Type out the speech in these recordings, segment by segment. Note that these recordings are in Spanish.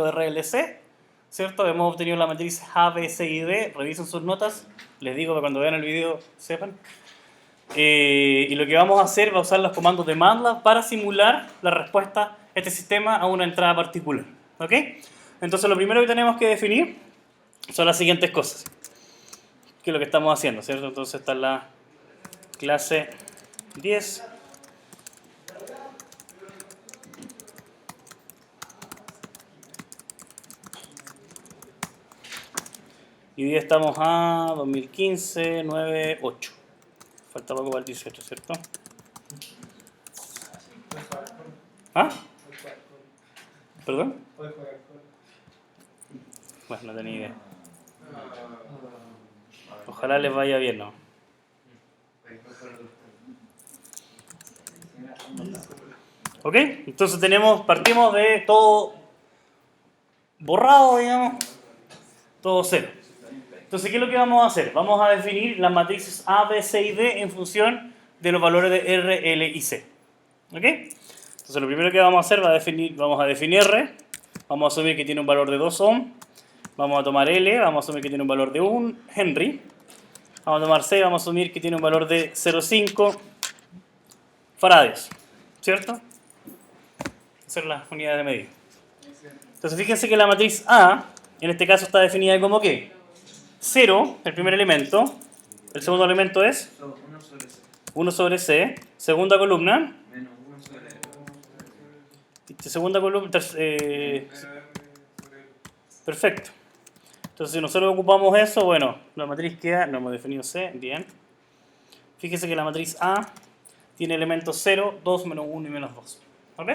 de RLC, ¿cierto? Hemos obtenido la matriz A, B, C y D. Revisen sus notas. Les digo que cuando vean el video sepan. Y lo que vamos a hacer va a usar los comandos de MATLAB para simular la respuesta de este sistema a una entrada particular. ¿Ok? Entonces lo primero que tenemos que definir son las siguientes cosas. Que es lo que estamos haciendo, ¿cierto? Entonces está la clase 10. Y hoy día estamos a 2015, 9, 8. Falta poco para el 18, ¿cierto? ¿Ah? ¿Perdón? Bueno, no tenía idea. Ojalá les vaya bien, ¿no? ¿Ok? Entonces partimos de todo borrado, digamos, todo cero. Entonces, ¿qué es lo que vamos a hacer? Vamos a definir las matrices A, B, C y D en función de los valores de R, L y C. ¿Ok? Entonces, lo primero que vamos a hacer vamos a definir R, vamos a asumir que tiene un valor de 2 ohm, vamos a tomar L, vamos a asumir que tiene un valor de 1 Henry, vamos a tomar C, vamos a asumir que tiene un valor de 0,5 faradios, ¿cierto? Hacer las unidades de medida. Entonces, fíjense que la matriz A, en este caso, está definida como ¿qué? 0, el primer elemento. El segundo elemento es 1 sobre C. Segunda columna. Menos 1 sobre Segunda columna. Perfecto. Entonces, si nosotros ocupamos eso, bueno, la matriz queda, no hemos definido C, bien. Fíjese que la matriz A tiene elementos 0, 2, menos 1 y menos 2. ¿Ok?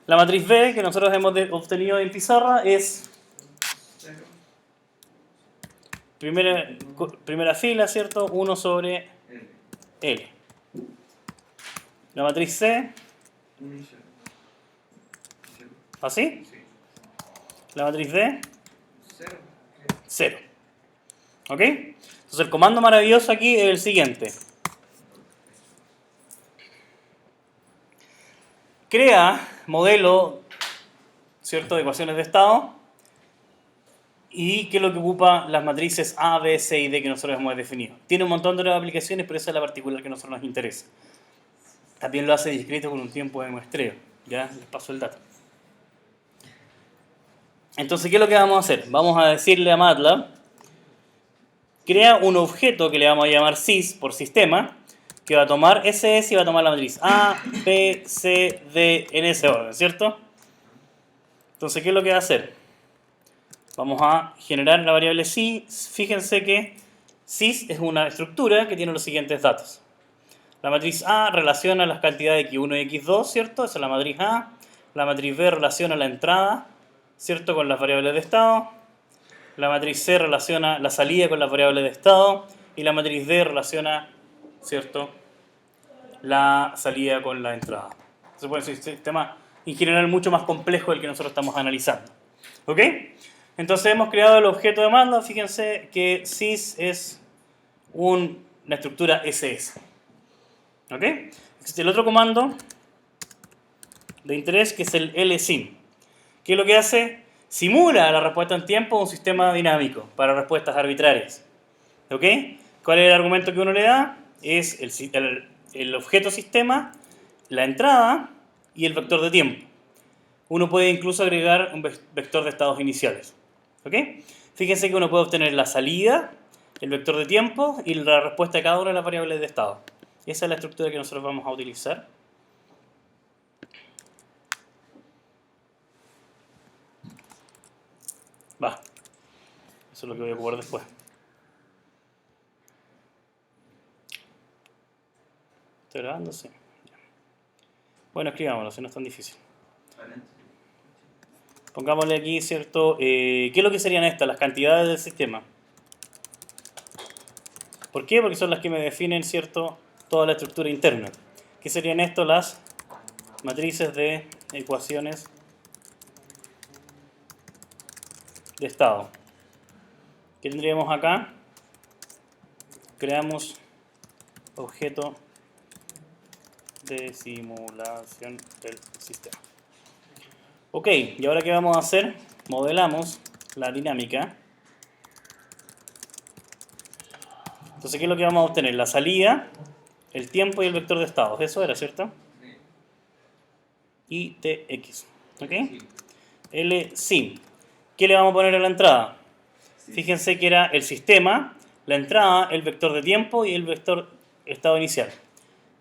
La matriz B, que nosotros hemos obtenido en pizarra, es primera fila, ¿cierto? 1 sobre L. La matriz C, ¿así? La matriz D, 0. ¿Ok? Entonces el comando maravilloso aquí es el siguiente. Crea modelo, ¿cierto?, de ecuaciones de estado. ¿Y qué es lo que ocupa las matrices A, B, C y D que nosotros hemos definido? Tiene un montón de nuevas aplicaciones, pero esa es la particular que a nosotros nos interesa. También lo hace discreto con un tiempo de muestreo. Ya les paso el dato. Entonces, ¿qué es lo que vamos a hacer? Vamos a decirle a MATLAB, crea un objeto que le vamos a llamar sys por sistema, que va a tomar SS y va a tomar la matriz A, B, C, D en ese orden, ¿cierto? Entonces, ¿qué es lo que va a hacer? Vamos a generar la variable sys. Fíjense que sys es una estructura que tiene los siguientes datos. La matriz A relaciona las cantidades x1 y x2, ¿cierto? Esa es la matriz A. La matriz B relaciona la entrada, ¿cierto?, con las variables de estado. La matriz C relaciona la salida con las variables de estado. Y la matriz D relaciona, ¿cierto?, la salida con la entrada. Se puede decir un sistema en general mucho más complejo del que nosotros estamos analizando. ¿Ok? Entonces hemos creado el objeto de MATLAB. Fíjense que sys es una estructura SS. ¿Ok? Existe el otro comando de interés que es el lsim. ¿Qué es lo que hace? Simula la respuesta en tiempo a un sistema dinámico para respuestas arbitrarias. ¿Ok? ¿Cuál es el argumento que uno le da? Es el objeto sistema, la entrada y el vector de tiempo. Uno puede incluso agregar un vector de estados iniciales. ¿Ok? Fíjense que uno puede obtener la salida, el vector de tiempo y la respuesta de cada una de las variables de estado. Esa es la estructura que nosotros vamos a utilizar. Va. Eso es lo que voy a ocupar después. ¿Estoy grabando? Sí. Bueno, escribámoslo, si no es tan difícil. Pongámosle aquí, ¿cierto? ¿Qué es lo que serían estas? Las cantidades del sistema. ¿Por qué? Porque son las que me definen, ¿cierto?, toda la estructura interna. ¿Qué serían esto? Las matrices de ecuaciones de estado. ¿Qué tendríamos acá? Creamos objeto de simulación del sistema. Ok, y ahora ¿qué vamos a hacer? Modelamos la dinámica. Entonces, ¿qué es lo que vamos a obtener? La salida, el tiempo y el vector de estados. Eso era, ¿cierto? Y Tx. ¿Ok? L sim. ¿Qué le vamos a poner a la entrada? Fíjense que era el sistema, la entrada, el vector de tiempo y el vector estado inicial.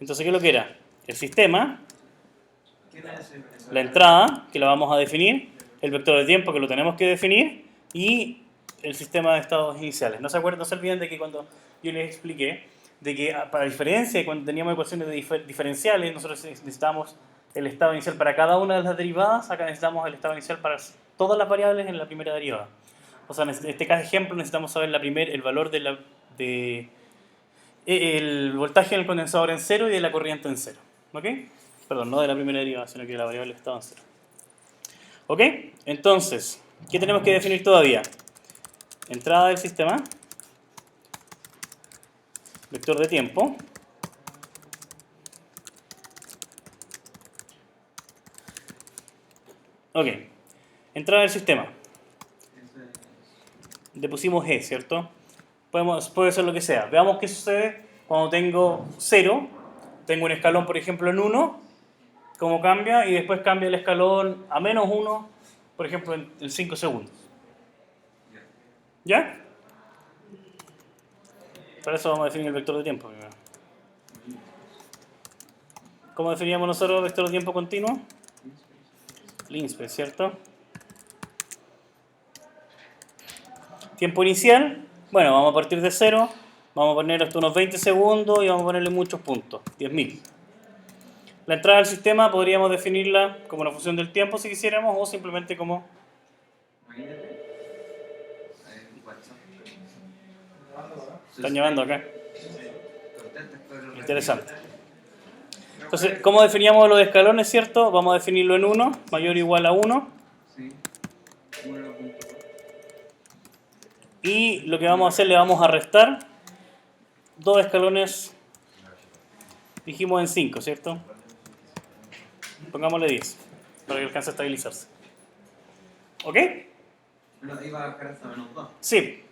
Entonces, ¿qué es lo que era? El sistema, la entrada, que la vamos a definir, el vector de tiempo, que lo tenemos que definir, y el sistema de estados iniciales. No se olviden de que cuando yo les expliqué, de que para diferencia de cuando teníamos ecuaciones diferenciales, nosotros necesitamos el estado inicial para cada una de las derivadas, acá necesitamos el estado inicial para todas las variables en la primera derivada. O sea, en este caso ejemplo necesitamos saber el valor el voltaje del condensador en cero y de la corriente en cero. ¿Ok? Perdón, no de la primera derivada, sino que de la variable estado en cero. ¿Ok? Entonces, ¿qué tenemos que definir todavía? Entrada del sistema, vector de tiempo, ok, entrada del sistema, le pusimos E, ¿cierto? Puede ser lo que sea. Veamos qué sucede cuando tengo 0, tengo un escalón por ejemplo en 1, cómo cambia, y después cambia el escalón a menos 1, por ejemplo en 5 segundos. ¿Ya? Para eso vamos a definir el vector de tiempo primero. ¿Cómo definíamos nosotros el vector de tiempo continuo? Linspe, ¿cierto? Tiempo inicial, bueno, vamos a partir de 0, vamos a poner hasta unos 20 segundos y vamos a ponerle muchos puntos, 10.000. La entrada al sistema podríamos definirla como una función del tiempo si quisiéramos, o simplemente como... Están llevando acá. Interesante. Entonces, ¿cómo definíamos los escalones, cierto? Vamos a definirlo en 1, mayor o igual a 1. Y lo que vamos a hacer, le vamos a restar 2 escalones, dijimos en 5, ¿cierto? Pongámosle 10, para que alcance a estabilizarse. ¿Ok? Pero ahí va a bajar hasta menos 2. Sí.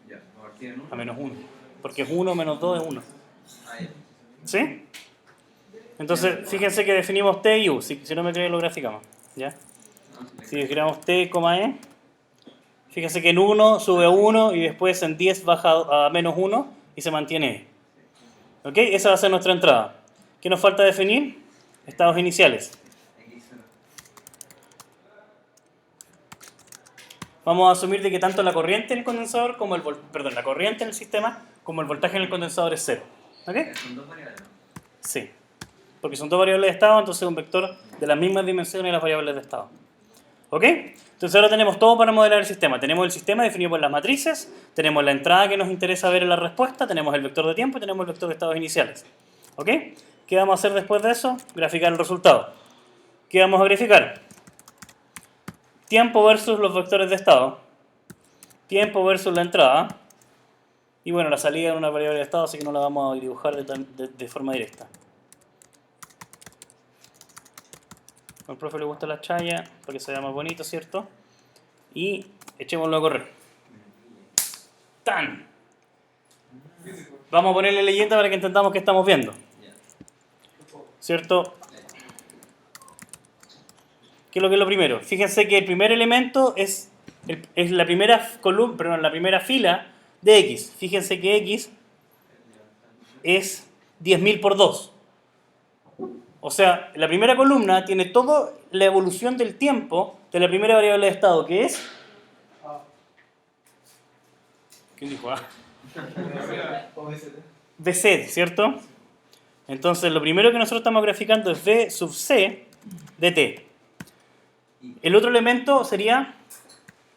Ya, a partir de 1. A menos 1. Porque es 1 menos 2 es 1. Ahí. ¿Sí? Entonces, fíjense que definimos T y U. Si no me creen, lo graficamos. ¿Ya? Si describamos T, E, fíjense que en 1 sube a 1 y después en 10 baja a menos 1 y se mantiene E. ¿Ok? Esa va a ser nuestra entrada. ¿Qué nos falta definir? Estados iniciales. Vamos a asumir de que tanto la corriente en el condensador como la corriente en el sistema como el voltaje en el condensador es 0. ¿Ok? Son dos variables. Sí. Porque son dos variables de estado, entonces es un vector de las mismas dimensiones de las variables de estado. ¿Ok? Entonces ahora tenemos todo para modelar el sistema. Tenemos el sistema definido por las matrices, tenemos la entrada que nos interesa ver en la respuesta, tenemos el vector de tiempo y tenemos el vector de estados iniciales. ¿Ok? ¿Qué vamos a hacer después de eso? Graficar el resultado. ¿Qué vamos a verificar? Tiempo versus los vectores de estado. Tiempo versus la entrada. Y bueno, la salida es una variable de estado, así que no la vamos a dibujar de forma directa. Al profe le gusta la chaya para que se vea más bonito, ¿cierto? Y echémoslo a correr. ¡Tan! Vamos a ponerle leyenda para que entendamos qué estamos viendo. ¿Cierto? ¿Qué es lo que es lo primero? Fíjense que el primer elemento es la primera columna, perdón, la primera fila de X. Fíjense que X es 10.000 por 2. O sea, la primera columna tiene toda la evolución del tiempo de la primera variable de estado, que es... ¿Quién dijo A? Vc, ¿cierto? Entonces, lo primero que nosotros estamos graficando es V sub C de t. El otro elemento sería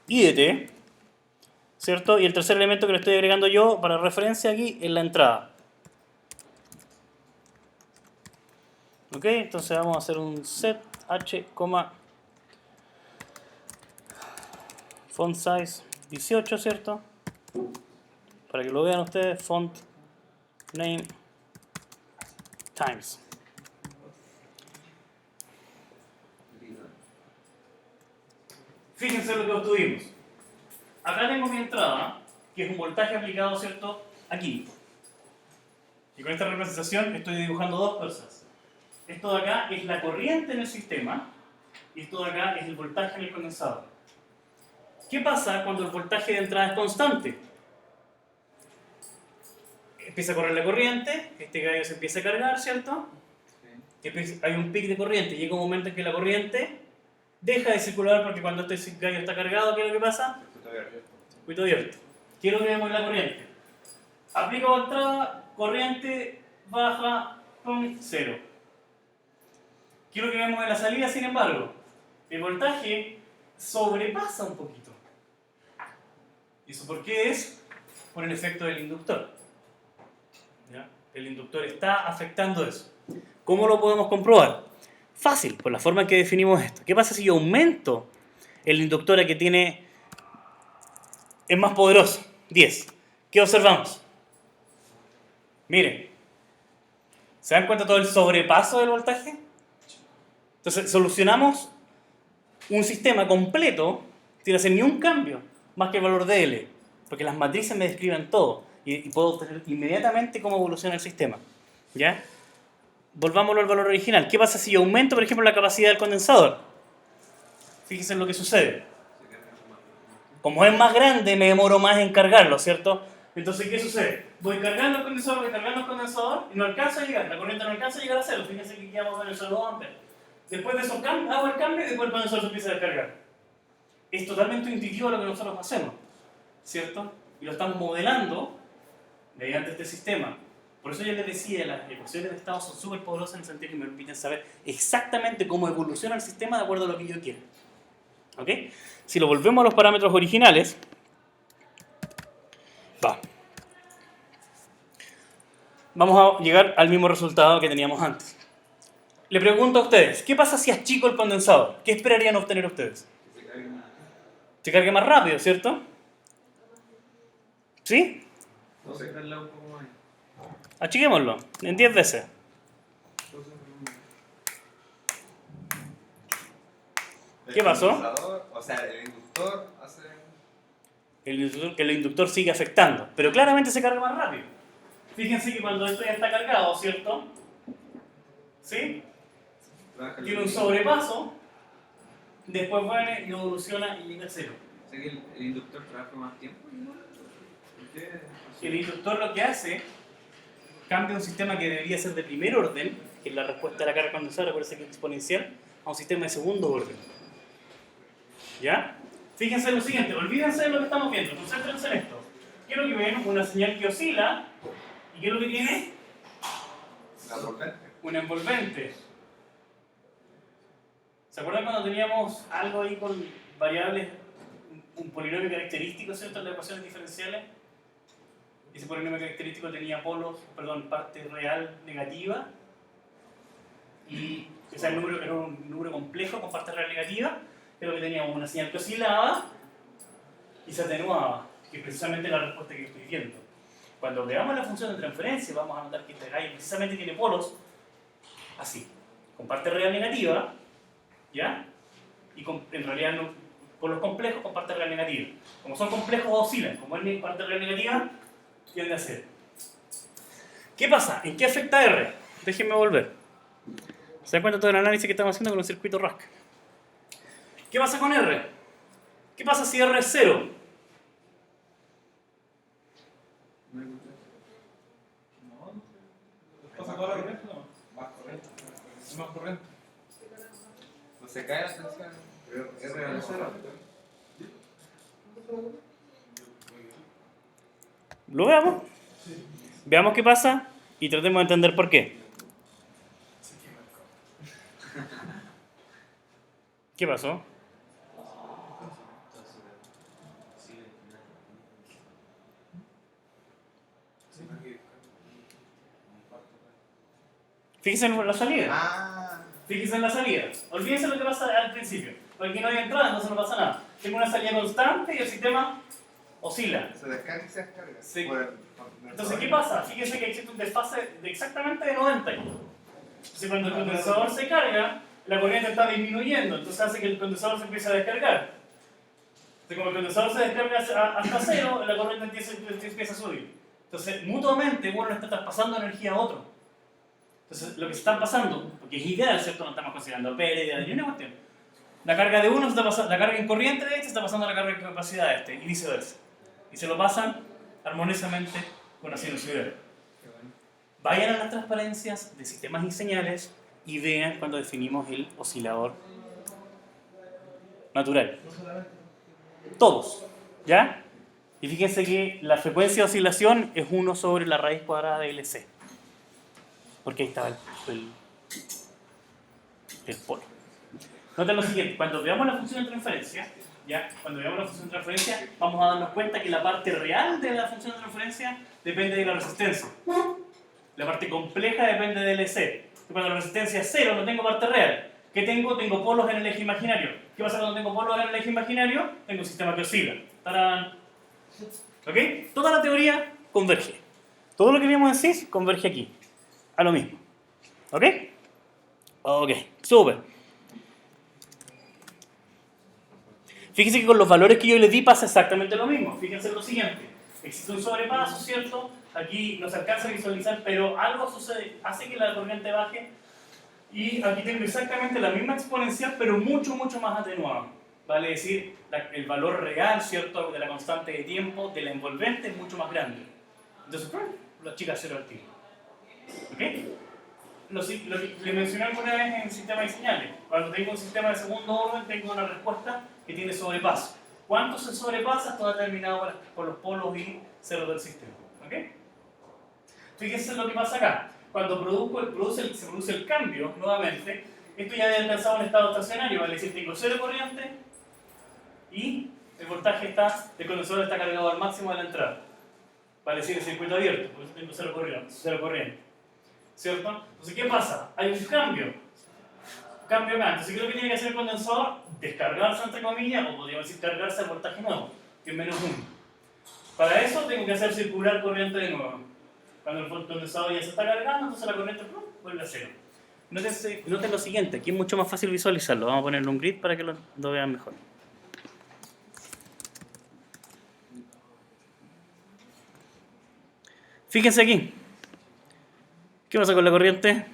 I de t, ¿cierto? Y el tercer elemento que le estoy agregando yo para referencia aquí es la entrada. Ok, entonces vamos a hacer un set h, font size 18, ¿cierto? Para que lo vean ustedes, font name times. Fíjense lo que obtuvimos. Acá tengo mi entrada, que es un voltaje aplicado, ¿cierto? Aquí. Y con esta representación estoy dibujando dos cosas. Esto de acá es la corriente en el sistema y esto de acá es el voltaje en el condensador. ¿Qué pasa cuando el voltaje de entrada es constante? Empieza a correr la corriente, este gallo se empieza a cargar, ¿cierto? Hay un pic de corriente, llega un momento en que la corriente deja de circular porque cuando este gallo está cargado, ¿qué es lo que pasa? Circuito abierto. ¿Qué es lo que vemos en la corriente? Aplico entrada, corriente baja con 0. ¿Qué es lo que vemos en la salida, sin embargo? El voltaje sobrepasa un poquito. ¿Y eso por qué es? Por el efecto del inductor. ¿Ya? El inductor está afectando eso. ¿Cómo lo podemos comprobar? Fácil, por la forma en que definimos esto. ¿Qué pasa si yo aumento el inductor a que es más poderoso? 10. ¿Qué observamos? Miren. ¿Se dan cuenta todo el sobrepaso del voltaje? Entonces, solucionamos un sistema completo sin hacer ni un cambio, más que el valor de L, porque las matrices me describen todo y puedo obtener inmediatamente cómo evoluciona el sistema. ¿Ya? Volvámoslo al valor original. ¿Qué pasa si yo aumento, por ejemplo, la capacidad del condensador? Fíjense en lo que sucede. Como es más grande, me demoro más en cargarlo, ¿cierto? Entonces, ¿qué sucede? Voy cargando el condensador y no alcanzo a llegar. La corriente no alcanza a llegar a cero. Fíjense que quedamos en el solo 2 amperes. Después de eso hago el cambio y después el condensador se empieza a descargar. Es totalmente intuitivo lo que nosotros hacemos, ¿cierto? Y lo estamos modelando mediante este sistema. Por eso yo les decía, las ecuaciones de estado son súper poderosas en el sentido que me permiten saber exactamente cómo evoluciona el sistema de acuerdo a lo que yo quiero. ¿Ok? Si lo volvemos a los parámetros originales, vamos a llegar al mismo resultado que teníamos antes. Le pregunto a ustedes, ¿qué pasa si achico el condensador? ¿Qué esperarían obtener ustedes? Se cargue más rápido, ¿cierto? ¿Sí? No sé, darle un poco más. Achiquémoslo, en 10 veces. ¿Qué pasó? O sea, el inductor hace... El inductor sigue afectando, pero claramente se carga más rápido. Fíjense que cuando esto ya está cargado, ¿cierto? ¿Sí? Tiene un sobrepaso, después viene y evoluciona y llega a cero. O sea que el inductor trabaja más tiempo. ¿Por qué? El inductor lo que hace, cambia un sistema que debería ser de primer orden, que es la respuesta a la carga condensadora, por eso que es exponencial, a un sistema de segundo orden. ¿Ya? Fíjense en lo siguiente, olvídense de lo que estamos viendo, concéntrense en esto. ¿Qué es lo que ven? Una señal que oscila, ¿y qué es lo que tiene? La envolvente. Un envolvente. ¿Se acuerdan cuando teníamos algo ahí con variables, un polinomio característico, ¿cierto? En las ecuaciones diferenciales. Ese polinomio característico tenía parte real negativa. Y o sea, el número era un número complejo con parte real negativa, pero que teníamos una señal que oscilaba y se atenuaba, que es precisamente la respuesta que estoy viendo. Cuando veamos la función de transferencia, vamos a notar que este gallo precisamente tiene polos así, con parte real negativa, ¿ya? Y en realidad no, polos complejos con parte real negativa. Como son complejos, oscilan. Como es parte real negativa, tiende a ser. ¿Qué pasa? ¿En qué afecta R? Déjenme volver. ¿Se dan cuenta todo el análisis que estamos haciendo con un circuito RASC? ¿Qué pasa con R? ¿Qué pasa si R es 0? ¿Pasa toda la corriente? No. Más corriente. Es más corriente. No se cae la tensión. R al cero. ¿Lo veamos? Veamos qué pasa y tratemos de entender por qué. ¿Qué pasó? Fíjense en la salida. Fíjense en la salida. Olvídense lo que pasa al principio. Porque aquí no hay entrada, entonces no pasa nada. Tengo una salida constante y el sistema oscila. Se descarga y se descarga. Sí. Entonces, ¿qué pasa? Fíjense que existe un desfase de exactamente de 90. Entonces, cuando el condensador se carga, la corriente está disminuyendo. Entonces hace que el condensador se empiece a descargar. Entonces, como el condensador se descarga hasta cero, la corriente empieza a subir. Entonces, mutuamente uno le está traspasando energía a otro. Entonces, lo que se está pasando, porque es ideal, ¿cierto? No estamos considerando pérdida ni una cuestión. La carga de uno se está pasando, la carga en corriente de este se está pasando a la carga en capacidad de este, y viceversa. Y se lo pasan armoniosamente con una sinusoidal. Vayan a las transparencias de sistemas y señales y vean cuando definimos el oscilador natural. Todos, ¿ya? Y fíjense que la frecuencia de oscilación es 1 sobre la raíz cuadrada de LC. Porque ahí estaba el polo. Noten lo siguiente, cuando veamos la función de transferencia, ¿ya? Cuando veamos la función de transferencia, vamos a darnos cuenta que la parte real de la función de transferencia depende de la resistencia. La parte compleja depende del LC. Cuando la resistencia es 0, no tengo parte real. ¿Qué tengo? Tengo polos en el eje imaginario. ¿Qué pasa cuando tengo polos en el eje imaginario? Tengo un sistema que oscila. ¡Tarán! ¿Ok? Toda la teoría converge. Todo lo que vimos en CIS converge aquí. A lo mismo. ¿Ok? Ok, súper. Fíjense que con los valores que yo les di pasa exactamente lo mismo. Fíjense lo siguiente. Existe un sobrepaso, ¿cierto? Aquí no se alcanza a visualizar, pero algo sucede, hace que la corriente baje. Y aquí tengo exactamente la misma exponencial, pero mucho, mucho más atenuada. Vale decir, el valor real, ¿cierto?, de la constante de tiempo de la envolvente es mucho más grande. Entonces, la chica cero al tiro. ¿Ok? Lo que le mencioné alguna vez en sistema de señales. Cuando tengo un sistema de segundo orden, tengo una respuesta que tiene sobrepaso. ¿Cuánto se sobrepasa? Esto está determinado por los polos y ceros del sistema. ¿Ok? Fíjense lo que pasa acá. Cuando se produce el cambio, nuevamente, esto ya ha alcanzado un estado estacionario, vale decir, tengo cero corriente y el voltaje el condensador está cargado al máximo de la entrada. Vale decir, el circuito abierto, por eso tengo cero corriente. ¿Cierto? Entonces, ¿qué pasa? Hay un cambio. Cambio acá. Entonces, ¿qué es lo que tiene que hacer el condensador? Descargarse, entre comillas, o podríamos decir cargarse el voltaje nuevo, que es menos 1. Para eso tengo que hacer circular corriente de nuevo. Cuando el condensador ya se está cargando, entonces la corriente vuelve a cero. Noten lo siguiente, aquí es mucho más fácil visualizarlo. Vamos a ponerle un grid para que lo vean mejor. Fíjense aquí. ¿Qué pasa con la corriente?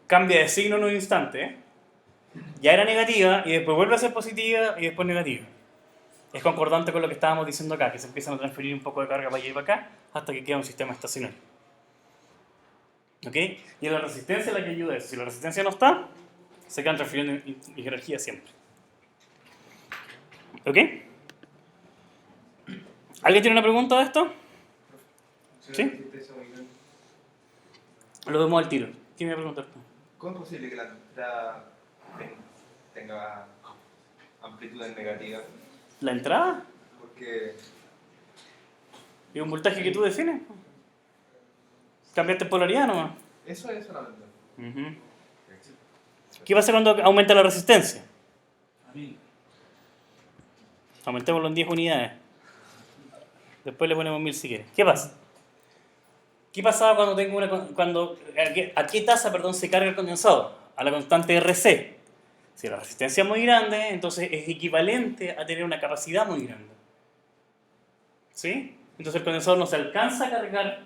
Cambia de signo en un instante. ¿Eh? Ya era negativa y después vuelve a ser positiva y después negativa. Es concordante con lo que estábamos diciendo acá, que se empiezan a transferir un poco de carga para allá y para acá hasta que queda un sistema estacionario. ¿Ok? Y es la resistencia la que ayuda a eso. Si la resistencia no está, se quedan transfiriendo energía siempre. ¿Ok? ¿Alguien tiene una pregunta de esto? ¿Sí? Lo vemos al tiro. ¿Quién me va a preguntar? ¿Cómo es posible que la entrada tenga amplitudes negativas? ¿La entrada? Porque ¿Es un voltaje que tú defines? ¿Cambiaste polaridad nomás? eso es solamente. Uh-huh. ¿Qué pasa cuando aumenta la resistencia? Aumentémoslo en 10 unidades. Después le ponemos 1000 si quieres. ¿Qué pasa? ¿Qué pasaba cuando tengo a qué tasa, se carga el condensador? A la constante RC. Si la resistencia es muy grande, entonces es equivalente a tener una capacidad muy grande. ¿Sí? Entonces el condensador no se alcanza a cargar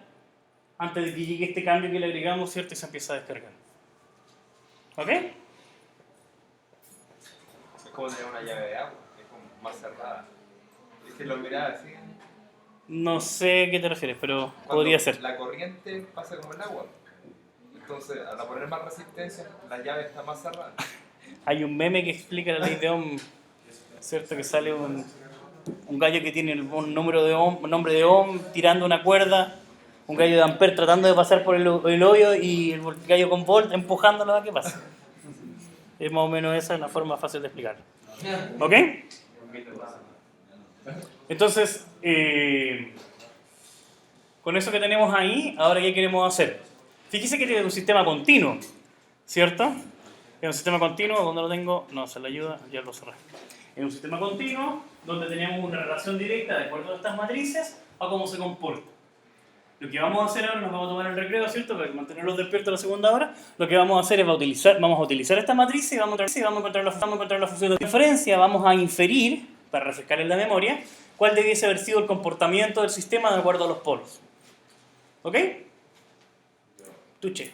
antes de que llegue este cambio que le agregamos, ¿cierto? Y se empieza a descargar. ¿Ok? Es como tener una llave de agua, es como más cerrada. Es que lo miraba así. No sé a qué te refieres, pero podría ser. La corriente pasa como el agua. Entonces, al poner más resistencia, la llave está más cerrada. Hay un meme que explica la ley de Ohm, ¿cierto? Que sale un gallo que tiene un nombre de Ohm tirando una cuerda, un gallo de Ampere tratando de pasar por el hoyo y el gallo con Volt empujándolo a que pase. Es más o menos esa una forma fácil de explicarlo. ¿Ok? Entonces, con eso que tenemos ahí, ahora ¿qué queremos hacer? Fíjese que tiene un sistema continuo, ¿cierto? Es un sistema continuo, donde lo tengo, no se le ayuda, ya lo cerré. Es un sistema continuo donde tenemos una relación directa de acuerdo a estas matrices a cómo se comporta. Lo que vamos a hacer ahora, nos vamos a tomar el recreo, ¿cierto? Para mantenerlos despiertos la segunda hora. Lo que vamos a hacer es vamos a utilizar esta matriz y vamos a encontrar la función de diferencia. Vamos a inferir, para refrescar en la memoria, cuál debiese haber sido el comportamiento del sistema de acuerdo a los polos. ¿Ok? Tuche. Sí.